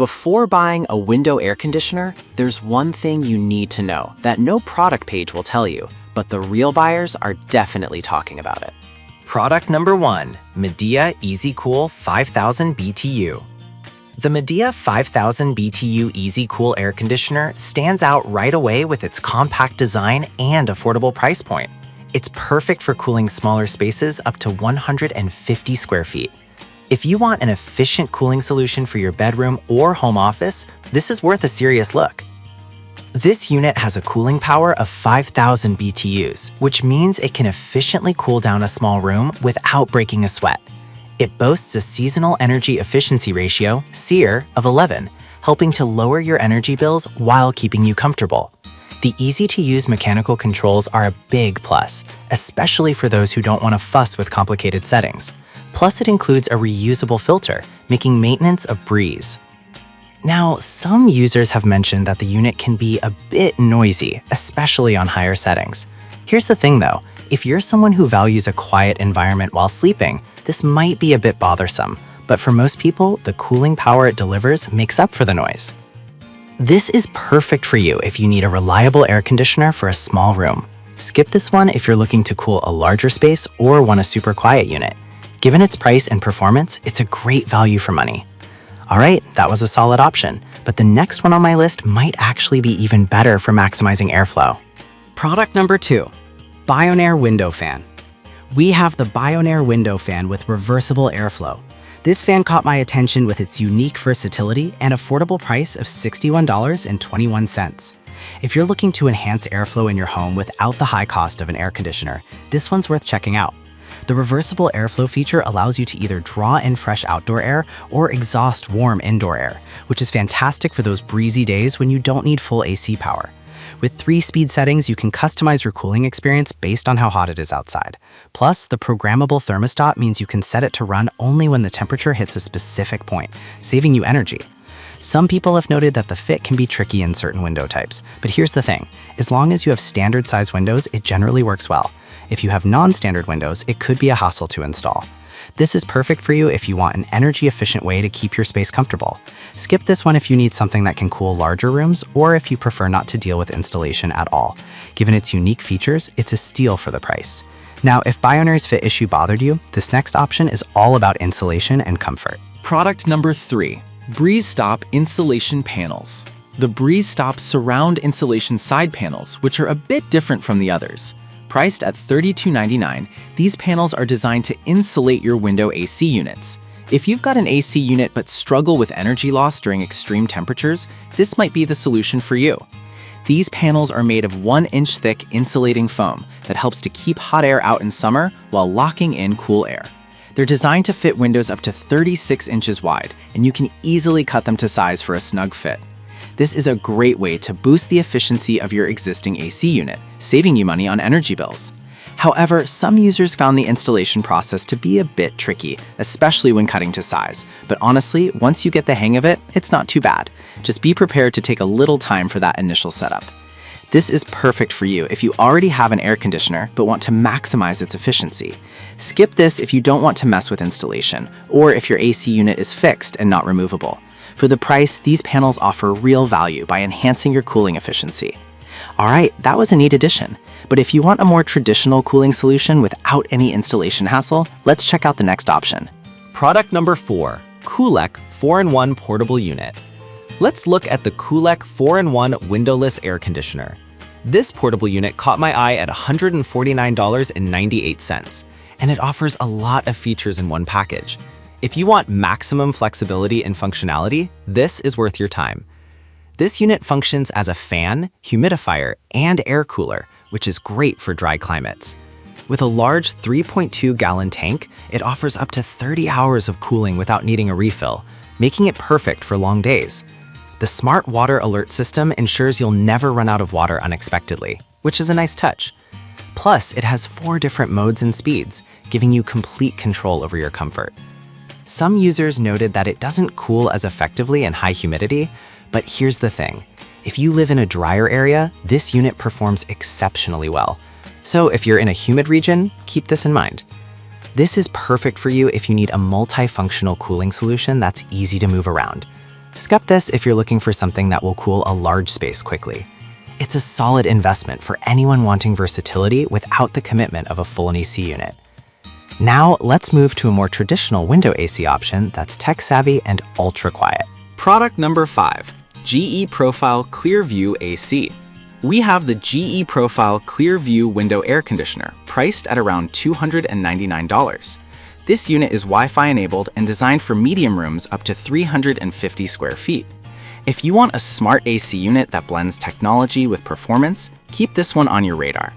Before buying a window air conditioner, there's one thing you need to know that no product page will tell you, but the real buyers are definitely talking about it. Product number 1, Midea Easy Cool 5000 BTU. The Midea 5000 BTU Easy Cool air conditioner stands out right away with its compact design and affordable price point. It's perfect for cooling smaller spaces up to 150 square feet. If you want an efficient cooling solution for your bedroom or home office, this is worth a serious look. This unit has a cooling power of 5,000 BTUs, which means it can efficiently cool down a small room without breaking a sweat. It boasts a seasonal energy efficiency ratio, SEER, of 11, helping to lower your energy bills while keeping you comfortable. The easy-to-use mechanical controls are a big plus, especially for those who don't want to fuss with complicated settings. Plus, it includes a reusable filter, making maintenance a breeze. Now, some users have mentioned that the unit can be a bit noisy, especially on higher settings. Here's the thing though, if you're someone who values a quiet environment while sleeping, this might be a bit bothersome, but for most people, the cooling power it delivers makes up for the noise. This is perfect for you if you need a reliable air conditioner for a small room. Skip this one if you're looking to cool a larger space or want a super quiet unit. Given its price and performance, it's a great value for money. All right, that was a solid option, but the next one on my list might actually be even better for maximizing airflow. Product number 2, Bionaire Window Fan. We have the Bionaire Window Fan with reversible airflow. This fan caught my attention with its unique versatility and affordable price of $61.21. If you're looking to enhance airflow in your home without the high cost of an air conditioner, this one's worth checking out. The reversible airflow feature allows you to either draw in fresh outdoor air or exhaust warm indoor air, which is fantastic for those breezy days when you don't need full AC power. With 3 speed settings, you can customize your cooling experience based on how hot it is outside. Plus, the programmable thermostat means you can set it to run only when the temperature hits a specific point, saving you energy. Some people have noted that the fit can be tricky in certain window types, but here's the thing. As long as you have standard size windows, it generally works well. If you have non-standard windows, it could be a hassle to install. This is perfect for you if you want an energy-efficient way to keep your space comfortable. Skip this one if you need something that can cool larger rooms or if you prefer not to deal with installation at all. Given its unique features, it's a steal for the price. Now, if Bionaire's fit issue bothered you, this next option is all about insulation and comfort. Product number 3, Breeze Stop Insulation Panels. The Breeze Stop surround insulation side panels, which are a bit different from the others. Priced at $32.99, these panels are designed to insulate your window AC units. If you've got an AC unit but struggle with energy loss during extreme temperatures, this might be the solution for you. These panels are made of 1-inch thick insulating foam that helps to keep hot air out in summer while locking in cool air. They're designed to fit windows up to 36 inches wide, and you can easily cut them to size for a snug fit. This is a great way to boost the efficiency of your existing AC unit, saving you money on energy bills. However, some users found the installation process to be a bit tricky, especially when cutting to size. But honestly, once you get the hang of it, it's not too bad. Just be prepared to take a little time for that initial setup. This is perfect for you if you already have an air conditioner but want to maximize its efficiency. Skip this if you don't want to mess with installation, or if your AC unit is fixed and not removable. For the price, these panels offer real value by enhancing your cooling efficiency. Alright, that was a neat addition. But if you want a more traditional cooling solution without any installation hassle, let's check out the next option. Product number 4, Coolec 4-in-1 Portable Unit. Let's look at the Coolec 4-in-1 Windowless Air Conditioner. This portable unit caught my eye at $149.98, and it offers a lot of features in one package. If you want maximum flexibility and functionality, this is worth your time. This unit functions as a fan, humidifier, and air cooler, which is great for dry climates. With a large 3.2-gallon tank, it offers up to 30 hours of cooling without needing a refill, making it perfect for long days. The Smart Water Alert system ensures you'll never run out of water unexpectedly, which is a nice touch. Plus, it has 4 different modes and speeds, giving you complete control over your comfort. Some users noted that it doesn't cool as effectively in high humidity, but here's the thing. If you live in a drier area, this unit performs exceptionally well. So if you're in a humid region, keep this in mind. This is perfect for you if you need a multifunctional cooling solution that's easy to move around. Skip this if you're looking for something that will cool a large space quickly. It's a solid investment for anyone wanting versatility without the commitment of a full AC unit. Now, let's move to a more traditional window AC option that's tech-savvy and ultra-quiet. Product number 5, GE Profile Clearview AC. We have the GE Profile Clearview Window Air Conditioner, priced at around $299. This unit is Wi-Fi enabled and designed for medium rooms up to 350 square feet. If you want a smart AC unit that blends technology with performance, keep this one on your radar.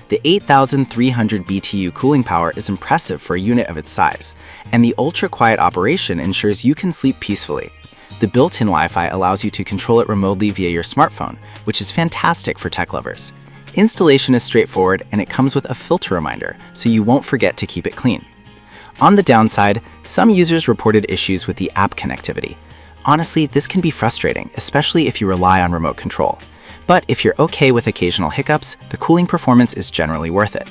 The 8,300 BTU cooling power is impressive for a unit of its size, and the ultra-quiet operation ensures you can sleep peacefully. The built-in Wi-Fi allows you to control it remotely via your smartphone, which is fantastic for tech lovers. Installation is straightforward, and it comes with a filter reminder, so you won't forget to keep it clean. On the downside, some users reported issues with the app connectivity. Honestly, this can be frustrating, especially if you rely on remote control. But if you're okay with occasional hiccups, the cooling performance is generally worth it.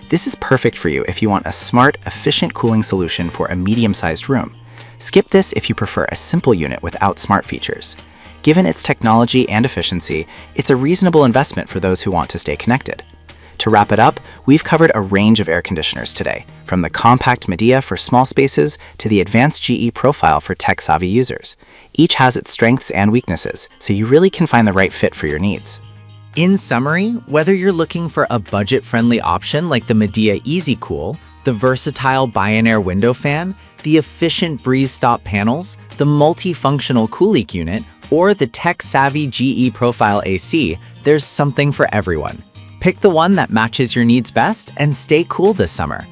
This is perfect for you if you want a smart, efficient cooling solution for a medium-sized room. Skip this if you prefer a simple unit without smart features. Given its technology and efficiency, it's a reasonable investment for those who want to stay connected. To wrap it up, we've covered a range of air conditioners today, from the compact midea for small spaces to the advanced GE Profile for tech-savvy users. Each has its strengths and weaknesses, so you really can find the right fit for your needs. In summary, whether you're looking for a budget-friendly option like the Midea EasyCool, the versatile Bionaire window fan, the efficient breeze stop panels, the multifunctional Cooleak unit, or the tech-savvy GE Profile AC, there's something for everyone. Pick the one that matches your needs best and stay cool this summer.